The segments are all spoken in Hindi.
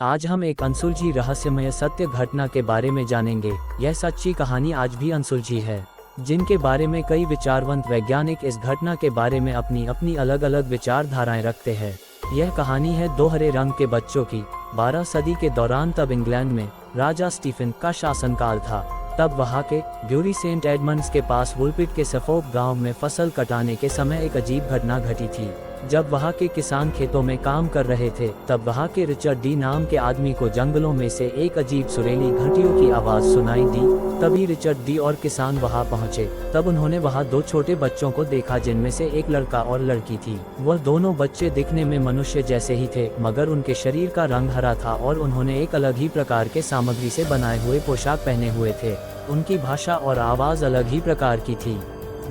आज हम एक अनसुलझी रहस्यमय सत्य घटना के बारे में जानेंगे। यह सच्ची कहानी आज भी अनसुलझी है, जिनके बारे में कई विचारवंत वैज्ञानिक इस घटना के बारे में अपनी अपनी अलग अलग विचारधाराएं रखते हैं। यह कहानी है दो हरे रंग के बच्चों की। 12 सदी के दौरान तब इंग्लैंड में राजा स्टीफन का शासनकाल था। तब वहाँ के ब्यूरी सेंट एडमंड्स के पास वुलपिट के सफोक गांव में फसल कटाने के समय एक अजीब घटना घटी थी। जब वहाँ के किसान खेतों में काम कर रहे थे, तब वहाँ के रिचर्ड डी नाम के आदमी को जंगलों में से एक अजीब सुरीली घंटियों की आवाज़ सुनाई दी। तभी रिचर्ड डी और किसान वहाँ पहुँचे। तब उन्होंने वहाँ दो छोटे बच्चों को देखा, जिनमें से एक लड़का और लड़की थी। वह दोनों बच्चे दिखने में मनुष्य जैसे ही थे, मगर उनके शरीर का रंग हरा था और उन्होंने एक अलग ही प्रकार के सामग्री से बनाए हुए पोशाक पहने हुए थे। उनकी भाषा और आवाज़ अलग ही प्रकार की थी।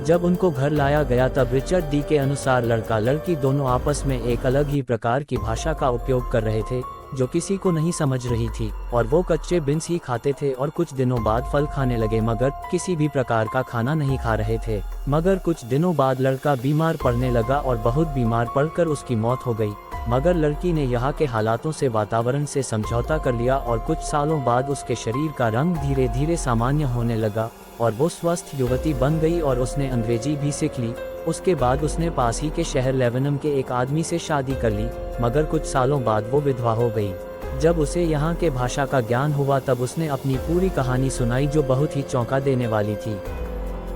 जब उनको घर लाया गया, तब रिचर्ड डी के अनुसार लड़का लड़की दोनों आपस में एक अलग ही प्रकार की भाषा का उपयोग कर रहे थे, जो किसी को नहीं समझ रही थी। और वो कच्चे बीन्स ही खाते थे और कुछ दिनों बाद फल खाने लगे, मगर किसी भी प्रकार का खाना नहीं खा रहे थे। मगर कुछ दिनों बाद लड़का बीमार पड़ने लगा और बहुत बीमार पड़कर उसकी मौत हो गई। मगर लड़की ने यहाँ के हालातों से, वातावरण से समझौता कर लिया और कुछ सालों बाद उसके शरीर का रंग धीरे धीरे सामान्य होने लगा और वो स्वस्थ युवती बन गई और उसने अंग्रेजी भी सीख ली। उसके बाद उसने पास ही के शहर लेवेनम के एक आदमी से शादी कर ली, मगर कुछ सालों बाद वो विधवा हो गई। जब उसे यहाँ के भाषा का ज्ञान हुआ, तब उसने अपनी पूरी कहानी सुनाई, जो बहुत ही चौंका देने वाली थी।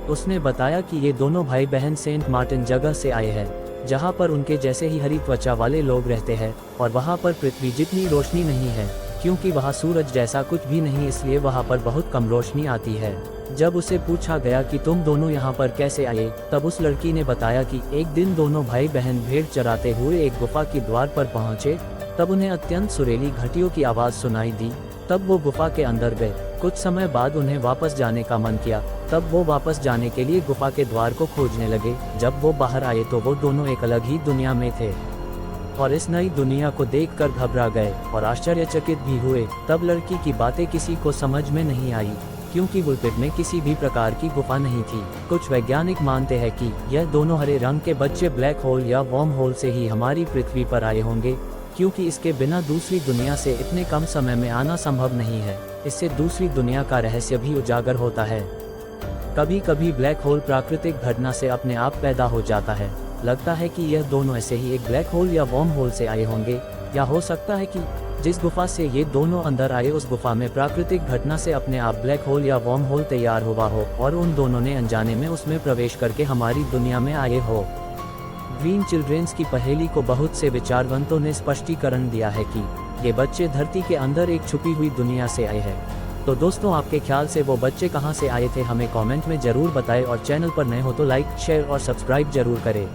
उसने बताया कि ये दोनों भाई बहन सेंट मार्टिन जगह से आए हैं, जहाँ पर उनके जैसे ही हरी त्वचा वाले लोग रहते हैं और वहाँ पर पृथ्वी जितनी रोशनी नहीं है, क्योंकि वहाँ सूरज जैसा कुछ भी नहीं, इसलिए वहाँ पर बहुत कम रोशनी आती है। जब उसे पूछा गया कि तुम दोनों यहाँ पर कैसे आए, तब उस लड़की ने बताया कि एक दिन दोनों भाई बहन भेड़ चराते हुए एक गुफा की द्वार पर पहुँचे। तब उन्हें अत्यंत सुरीली घंटियों की आवाज़ सुनाई दी। तब वो गुफा के अंदर गए। कुछ समय बाद उन्हें वापस जाने का मन किया। तब वो वापस जाने के लिए गुफा के द्वार को खोजने लगे। जब वो बाहर आए तो वो दोनों एक अलग ही दुनिया में थे और इस नई दुनिया को देखकर घबरा गए और आश्चर्यचकित भी हुए। तब लड़की की बातें किसी को समझ में नहीं आई, क्योंकि वुलपिट में किसी भी प्रकार की गुफा नहीं थी। कुछ वैज्ञानिक मानते हैं कि यह दोनों हरे रंग के बच्चे ब्लैक होल या वर्म होल से ही हमारी पृथ्वी पर आए होंगे, क्योंकि इसके बिना दूसरी दुनिया से इतने कम समय में आना संभव नहीं है। इससे दूसरी दुनिया का रहस्य भी उजागर होता है। कभी कभी ब्लैक होल प्राकृतिक घटना से अपने आप पैदा हो जाता है। लगता है कि यह दोनों ऐसे ही एक ब्लैक होल या वर्म होल से आए होंगे, या हो सकता है कि जिस गुफा से ये दोनों अंदर आए, उस गुफा में प्राकृतिक घटना से अपने आप ब्लैक होल या वर्म होल तैयार हुआ हो और उन दोनों ने अनजाने में उसमें प्रवेश करके हमारी दुनिया में आए हो। ग्रीन चिल्ड्रेंस की पहेली को बहुत से विचारवंतों ने स्पष्टीकरण दिया है कि ये बच्चे धरती के अंदर एक छुपी हुई दुनिया से आए हैं। तो दोस्तों, आपके ख्याल से वो बच्चे कहाँ से आए थे, हमें कमेंट में जरूर बताएं और चैनल पर नए हो तो लाइक, शेयर और सब्सक्राइब जरूर करें।